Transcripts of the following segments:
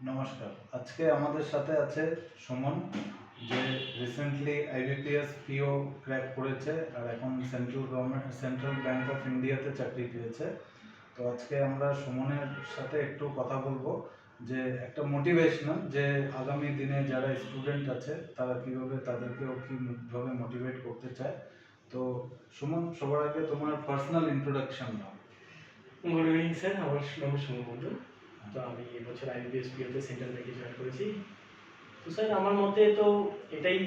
নমস্কার। আজকে আমাদের সাথে আছে সুমন, যে রিসেন্টলি আইবিপিএস পিও ক্র্যাক করেছে আর এখন সেন্ট্রাল ব্যাংক অফ ইন্ডিয়াতে চাকরি পেয়েছে। তো আজকে আমরা সুমনের সাথে একটু কথা বলবো যে একটা মোটিভেশনাল, যে আগামী দিনে যারা স্টুডেন্ট আছে তারা কীভাবে তাদেরকেও কীভাবে মোটিভেট করতে চায়। তো সুমন, সবার আগে তোমার পার্সোনাল ইন্ট্রোডাকশন দাও। গুড ইভিনিং স্যার, আমার নাম সুমন মণ্ডল। তো আমি এবছর আইবিপিএস পিওতে সেন্ট্রাল ব্যাংকে জয়েন করেছি। তো স্যার আমার মতে তো এটাই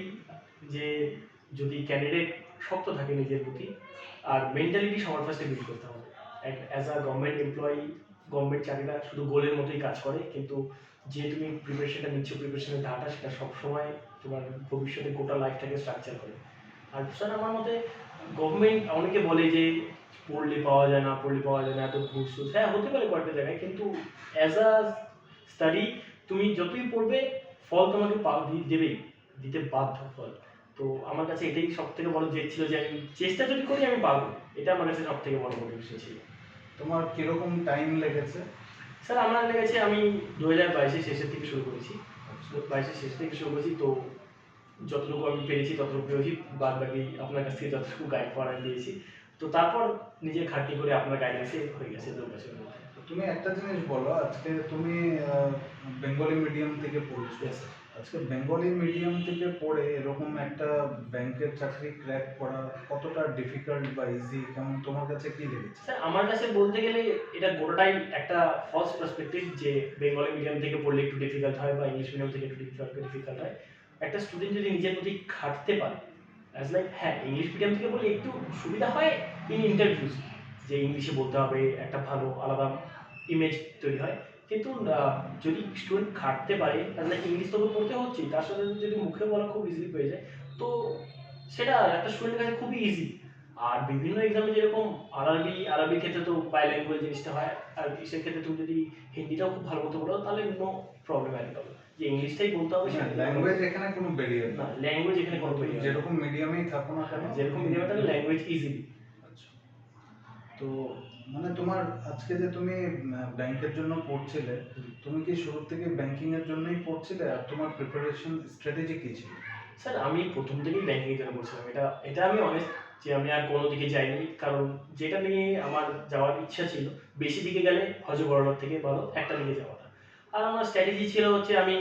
যে যদি ক্যান্ডিডেট শক্ত থাকে নিজের প্রতি আর মেন্টালিটি সবার ফার্স্টে বিল্ড করতে হবে। As a government employee, government চাকরিটা শুধু গোলের মতোই কাজ করে, কিন্তু যে তুমি প্রিপারেশনটা নিচ্ছ, প্রিপারেশনের ধারাটা সেটা সবসময় তোমার ভবিষ্যতে গোটা লাইফটাকে স্ট্রাকচার করে। আর স্যার আমার মতে গভর্নমেন্ট অনেকে বলে যে পড়লে পাওয়া যায় না, পড়লে পাওয়া যায় না, এত ঘুষ, হ্যাঁ হতে পারে কয়েকটা জায়গায়, কিন্তু অ্যাজ আ স্টাডি তুমি যতই পড়বে ফল তোমাকে দেবেই, দিতে বাধ্য ফল। তো আমার কাছে এটাই সব থেকে বড় জেদ ছিল যে আমি চেষ্টা যদি করি আমি পারবো, এটা আমার কাছে সব থেকে বড় মোটিভেশন ছিল। তোমার কিরকম টাইম লেগেছে? স্যার আমার লেগেছে, আমি 2022-এর শেষের থেকে শুরু করেছি, 22-এর শেষ থেকে শুরু করেছি। তো যতটুকু আমি পেরেছি ততটুকু পেরেছি, বাদ বাকি আপনার কাছ থেকে যতটুকু গাইড করা দিয়েছি। তো তারপর নিজের খাটনি করে আপনার গাইডেন্সে হয়ে গেছে 2 বছরের মধ্যে। তুমি একটা জিনিস বলো, আজকে তুমি বেঙ্গলি মিডিয়াম থেকে পড়ছো। আজকে বেঙ্গলি মিডিয়াম থেকে পড়ে এরকম একটা ব্যাংকের চাকরি ক্র্যাক করা কতটা ডিফিকাল্ট বা ইজি, কেমন তোমার কাছে কি লেগেছে? স্যার আমার কাছে বলতে গেলে এটা গোটাটাই একটা ফলস পার্সপেক্টিভ যে বেঙ্গলি মিডিয়াম থেকে পড়লে একটু ডিফিকাল্ট হয় বা ইংলিশ মিডিয়াম থেকে একটু ডিফিকাল্ট হয়। একটা স্টুডেন্ট যদি নিজের প্রতি খাটতে পারে, অ্যাজ লাইক হ্যাঁ ইংলিশ মিডিয়াম থেকে বললে একটু সুবিধা হয় ইন ইন্টারভিউজ, যে ইংলিশে বলতে হবে, একটা ভালো আলাদা ইমেজ তৈরি হয়। কিন্তু যদি স্টুডেন্ট খাটতে পারে, অ্যাজ লাইক ইংলিশ তো পড়তে হচ্ছে, তার সাথে যদি মুখে বলা খুব ইজিলি পেয়ে যায়, তো সেটা একটা স্টুডেন্টের কাছে খুবই ইজি। আর বিভিন্ন এক্সামে যেরকম আরবির ক্ষেত্রে তো বাই ল্যাঙ্গুয়েজ জিনিসটা হয়, আর সেক্ষেত্রে তুমি যদি হিন্দিটাও খুব ভালো মতো পড়ো তাহলে নো প্রবলেম অ্যাট, যে ইংলিশটাই বলতে হবে সেটা ল্যাঙ্গুয়েজ এখানে কোনো ব্যারিয়ার না, ল্যাঙ্গুয়েজ এখানে কোনো ব্যারিয়ার না। যেরকম মিডিয়ামেই থাকো না কেন, যেরকম মিডিয়ামে থাকে ল্যাঙ্গুয়েজ ইজিলি। আচ্ছা। তো মানে তোমার আজকে যে তুমি ব্যাংকের জন্য পড়ছিলে, তুমি কি শুরু থেকে ব্যাংকিং এর জন্যই পড়ছিলে আর তোমার প্রিপারেশন স্ট্র্যাটেজি কি ছিল? স্যার আমি প্রথম থেকেই ব্যাংকিং জন্য পড়ছিলাম, এটা এটা আমি অনেস্ট যে আমি আর কোনো দিকে যাইনি, কারণ যেটা নিয়ে আমার যাওয়ার ইচ্ছা ছিল, বেশি দিকে গেলে হয়তো বড়লোক থেকে ভালো একটা দিকে যাওয়াটা। আর আমার স্ট্র্যাটেজি ছিল হচ্ছে আমি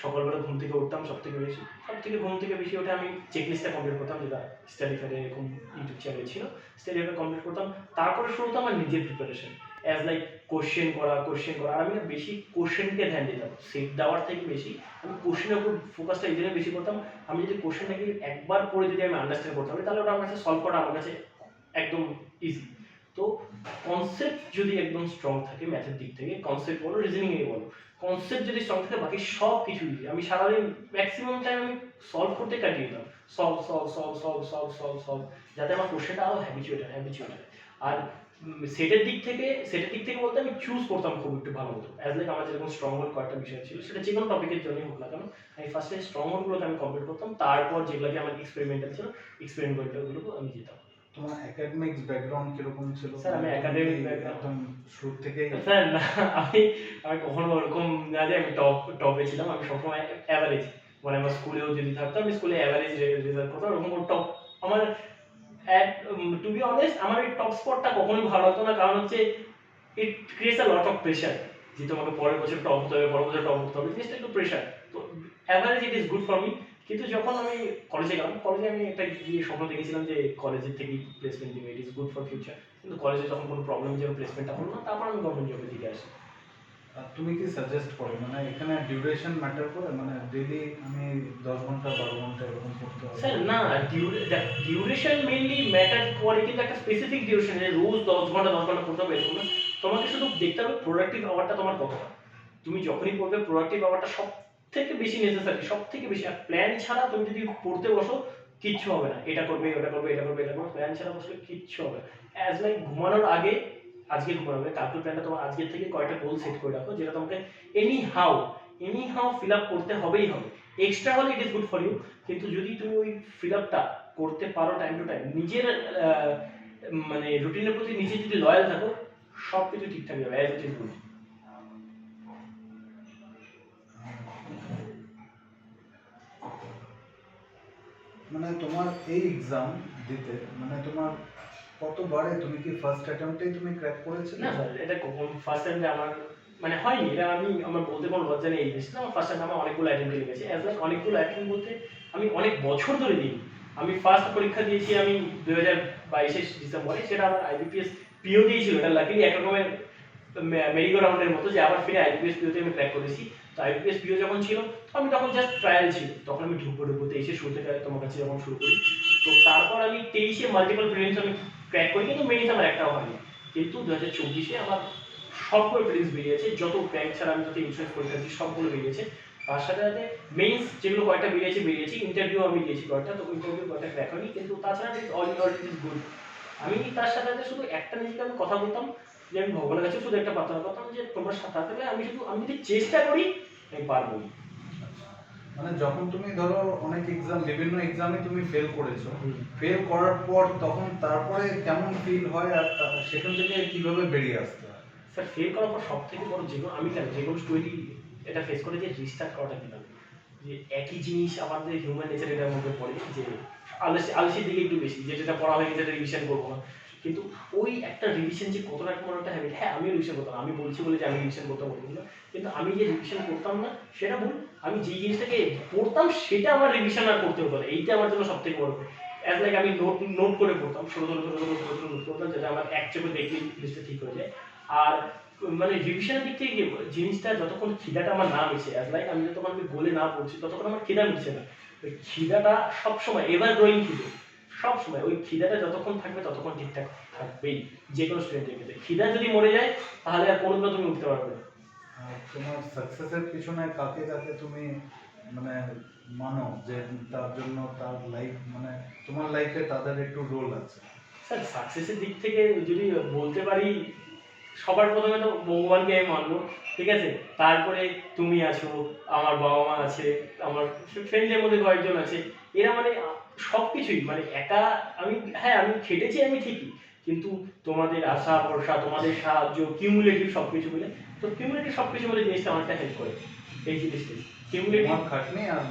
সকালবেলা ঘুম থেকে উঠতাম, সব থেকে ঘুম থেকে বেশি উঠে আমি চেকলিস্টটা কমপ্লিট করতাম, যেটা স্টাডি ফেলে এরকম ইউটিউব চ্যানেল ছিল, স্টাডি ফেলে কমপ্লিট করতাম। তারপরে শুরু হতো আমার নিজের প্রিপারেশন, অ্যাজ লাইক কোশ্চেন করা। আর আমি না বেশি কোশ্চেনকে ধ্যান দিতাম, সেট দেওয়ার থেকে বেশি আমি কোশ্চেনের উপর ফোকাসটা এই জন্য বেশি করতাম। আমি যদি কোশ্চেনটাকে একবার পড়ে যদি আমি আন্ডারস্ট্যান্ড করতে পারি, তাহলে ওটা আমার কাছে সলভ করা আমার কাছে একদম ইজি। তো কনসেপ্ট যদি একদম স্ট্রং থাকে ম্যাথের দিক থেকে, কনসেপ্ট বলো রিজনিং এ বলো, কনসেপ্ট যদি স্ট্রং থাকে বাকি সব কিছু ইজি। আমি সারাদিন ম্যাক্সিমাম টাইম আমি সলভ করতে কাটিয়ে দিতাম, solve solve solve solve solve solve solve, যাতে আমার কোশ্চেনটা আরও হ্যাবিচুয়েট হয়। আর সেটের দিক থেকে বলতে আমি চুজ করতাম খুব একটু ভালো মতো, অ্যাজ লাইক আমার যেরকম স্ট্রং হোল্ড কয়েকটা বিষয় ছিল, সেটা যে কোনো টপিকের জন্যই হোক না কেন, আমি ফার্স্টে স্ট্রং হোল্ডগুলোকে আমি কমপ্লিট করতাম, তারপর যেগুলোকে আমার এক্সপেরিমেন্টাল ছিল এক্সপেরিমেন্টালগুলোকে আমি যেতাম। তোমার একাডেমিক্স ব্যাকগ্রাউন্ড কিরকম ছিল? স্যার আমি একাডেমিক একদম শুরু থেকেই? স্যার না, আমি আমি কখনো ওরকম না যে আমি টপে ছিলাম, আমি সবসময় অ্যাভারেজ, মানে আমার স্কুলেও যদি থাকতাম আমি স্কুলে অ্যাভারেজ রেজাল্ট করতাম, ওরকম টপ আমার টু বি অনেস্ট আমার এই টপ স্পটটা কখনোই ভালো হতো না, কারণ হচ্ছে it creates a lot of pressure, যে তোমাকে পরের বছর টপ হতে হবে, পরের বছর টপ হতে হবে, জিনিসটা একটু প্রেশার। তো average it is good for me. কিন্তু যখন আমি কলেজে গেলাম, কলেজে আমি একটা গিয়ে স্বপ্ন দেখেছিলাম যে কলেজের থেকেই প্লেসমেন্ট দিবে, ইট ইজ গুড ফর ফিউচার। কিন্তু কলেজে তখন কোনো প্রবলেম ছিল, প্লেসমেন্টটা হলো না, তারপর আমি গভর্নমেন্ট জবের দিকে আসি। তুমি কি সাজেস্ট করো, মানে এখানে ডিউরেশন ম্যাটার করে, মানে ডেইলি আমি 10 ঘন্টা 12 ঘন্টা এরকম পড়তে হবে? স্যার না, ডিউরেশন মেইনলি ম্যাটার করে, কিন্তু একটা স্পেসিফিক ডিউরেশন, রোজ 10 ঘন্টা পড়তে হবে এরকম না। তোমাকে শুধু দেখতে হবে প্রোডাক্টিভ আওয়ারটা তোমার কতটা। তুমি যখনই পড়বে প্রোডাক্টিভ আওয়ারটা সব থেকে বেশি নেসেসারি, সব থেকে বেশি। আর প্ল্যান ছাড়া তুমি যদি পড়তে বসো কিচ্ছু হবে না, এটা করবে ওটা করবে এটা করবে এটা করবে, প্ল্যান ছাড়া বসলে কিচ্ছু হবে না। অ্যাজ লাইক ঘুমানোর আগে, আজকে ঘুমানোর আগে কালকের প্ল্যানটা তোমার আজকের থেকে কয়টা গোল সেট করে রাখো, যেটা তোমাকে এনি হাউ ফিল আপ করতে হবেই হবে। এক্সট্রা হলে it is good for you, কিন্তু যদি তুমি ওই ফিল আপটা করতে পারো টাইম টু টাইম, নিজের মানে রুটিনের প্রতি নিজে যদি লয়াল থাকো, সব কিছু ঠিকঠাক যাবে, অ্যাজ ইট ইজ গুড। মানে তোমার এই এক্সাম দিতে মানে তোমার কতবারে তুমি কি ফার্স্ট অ্যাটেম্পটেই তুমি ক্র্যাক করেছিলে? না স্যার, এটা ফার্স্ট টাইমে আমার মানে হয়নি, এটা আমি আমার বলতে কোনো লজ্জা নেই এই জিনিসটা। আমার ফার্স্ট টাইম আমার অনেকগুলো অ্যাটেম্পটে লেগেছে, অ্যাজ লাইক অনেকগুলো অ্যাটেম্প বলতে আমি অনেক বছর ধরে দিই। আমি ফার্স্ট পরীক্ষা দিয়েছি আমি 2022 ডিসেম্বরে, সেটা আমার আইবিপিএস পিও দিয়েছিল। এটা লাকিলি এক রকমের মেরিগো রাউন্ডের মতো, যে আবার ফিরে আইবিপিএস পিওতে আমি ক্র্যাক করেছি। তো আইবিপিএস পিও যখন ছিল আমি তখন জাস্ট ট্রায়াল ছিল, তখন আমি ঢুকতে এসে শুরু থেকে তোমার কাছে যখন শুরু করি। তো তারপর আমি 23-এ মাল্টিপল প্রিলিমস আমি ক্র্যাক করি, কিন্তু মেইনস আমার একটাও হয়নি। কিন্তু 2024-এ আমার সবগুলো প্রিলিমস বেরিয়েছে, যত ব্যাংক ছাড়া আমি যত ইন্স্যুরেন্স পরীক্ষা দিয়েছি সবগুলো বেরিয়েছে। তার সাথে সাথে মেইনস যেগুলো কয়েকটা বেরিয়েছে, ইন্টারভিউ আমি দিয়েছি কয়েকটা, তো ইন্টারভিউ কয়েকটা ক্র্যাক হয়নি, কিন্তু তাছাড়া all in all it is good. আমি তার সাথে সাথে শুধু একটা নিজেকে আমি কথা বলতাম, যে আমি ভগবানের কাছে শুধু একটা প্রার্থনা করতাম যে তোমরা সাথে থাকবে, আমি যদি চেষ্টা করি আমি পারবো। মানে যখন তুমি ধরো অনেক এক্সাম, বিভিন্ন এক্সামে তুমি ফেল করেছো, ফেল করার পর তখন তারপরে কেমন ফিল হয় আর সেখান থেকে কিভাবে বেরিয়ে আসতে হয়? স্যার, ফেল করার পর সব থেকে বড় আমি যেগুলো স্টোরি এটা ফেস করে, যে রিস্টার্ট করাটা কিভাবে, যে একই জিনিস আমাদের হিউম্যান নেচার এটার মধ্যে পড়ে, যে আলসির দিকে একটু বেশি, যেটা পড়া হয়ে গেছে এটা রিভিশন করবো না। কিন্তু ওই একটা রিভিশন যে কতটা কোনো একটা হ্যাবিট, হ্যাঁ আমিও রিভিশন করতাম, আমি বলছি বলে যে আমি রিভিশন করতাম বলবো না, কিন্তু আমি যে রিভিশন করতাম না সেটা ভুল। আমি যেই জিনিসটাকে পড়তাম সেটা আমার রিভিশন আর করতে হতো না, এইটা আমার জন্য সব থেকে বড়। অ্যাজ লাইক আমি নোট করে পড়তাম, ছোটো নোট করতাম, যেটা আমার এক চোখে দেখলেই জিনিসটা ঠিক হয়ে যায়। আর মানে রিভিশনের দিক থেকে জিনিসটা যতক্ষণ খিদাটা আমার না মিশে, অ্যাজ লাইক আমি যতক্ষণ গোলে না পড়ছি ততক্ষণ আমার খিদা মিশছে না। ওই খিদাটা সবসময় এভার গ্রোয়িং খিদে, সবসময় ওই খিদাটা যতক্ষণ থাকবে ততক্ষণ ঠিকঠাক থাকবেই। যে কোনো স্টুডেন্টের ক্ষেত্রে খিদা যদি মরে যায় তাহলে আর কোনোদিনও তুমি উঠতে পারবে না। আর তোমার সাকসেসের পিছনে কাকে কাকে তুমি মানে মানো যে তার জন্য তার লাইফ মানে তোমার লাইফে তাদের একটু রোল আছে? স্যার, সাকসেসের দিক থেকে যদি বলতে পারি, সবার প্রথমে তো ভগবানকে আমি মানবো, ঠিক আছে। তারপরে তুমি আছো, আমার বাবা মা আছে, আমার ফ্রেন্ডের মধ্যে কয়েকজন আছে। এরা মানে সব কিছুই মানে একা আমি, হ্যাঁ আমি খেটেছি আমি ঠিকই, কিন্তু তোমাদের আশা ভরসা, তোমাদের সাহায্য, কিউমুলেটিভ সব কিছু মিলে, তো কিউমুলেটিভ সব কিছু মিলে জিনিসটা অনেকটা হেল্প করে এই জিনিসটাই। কিউমুলেটিভ তোমার খাটনি আর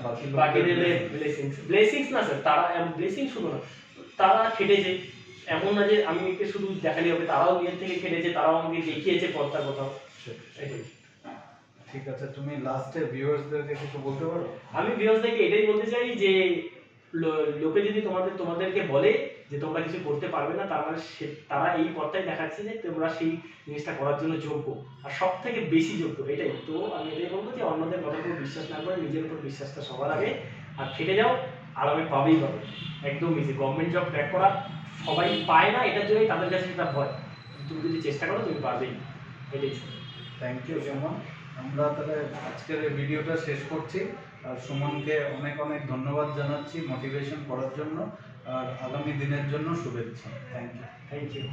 বাকিদের ব্লেসিংস না স্যার, তারা ব্লেসিং শুধু না, তারা খেটেছে, এমন না যে আমি একে শুধু দেখালেই হবে, তারাও নিজের থেকে খেটেছে, তারাও আমাকে দেখিয়েছে পথটা কোথাও। এটাই। ঠিক আছে, তুমি লাস্টে ভিউয়ার্সদেরকে কিছু বলতে পারো? আমি ভিউয়ার্সদেরকে এটাই বলতে চাই যে লোকে যদি তোমাদেরকে বলে যে তোমরা কিছু করতে পারবে না, তার মানে তারা এই পথটাই দেখাচ্ছে যে তোমরা সেই জিনিসটা করার জন্য যোগ্য, আর সব থেকে বেশি যোগ্য, এটাই। তো আমি এটাই বলবো যে অন্যদের কথার উপর বিশ্বাস না করে নিজের উপর বিশ্বাসটা সবার আগে, আর খেটে যাও, আরামে পাবেই পাবে। একদম ইজি। গভর্নমেন্ট জব ক্র্যাক করা সবাই পায় না, এটার জন্যই তাদের কাছে সেটা ভয়। তুমি যদি চেষ্টা করো তুমি পারবেই, এটাই। Thank you Suman. আমরা তাহলে আজকের এই ভিডিওটা শেষ করছি। আর সুমনকে অনেক অনেক ধন্যবাদ জানাচ্ছি মোটিভেশন করার জন্য, আর আগামী দিনের জন্য শুভেচ্ছা। Thank you. Thank you.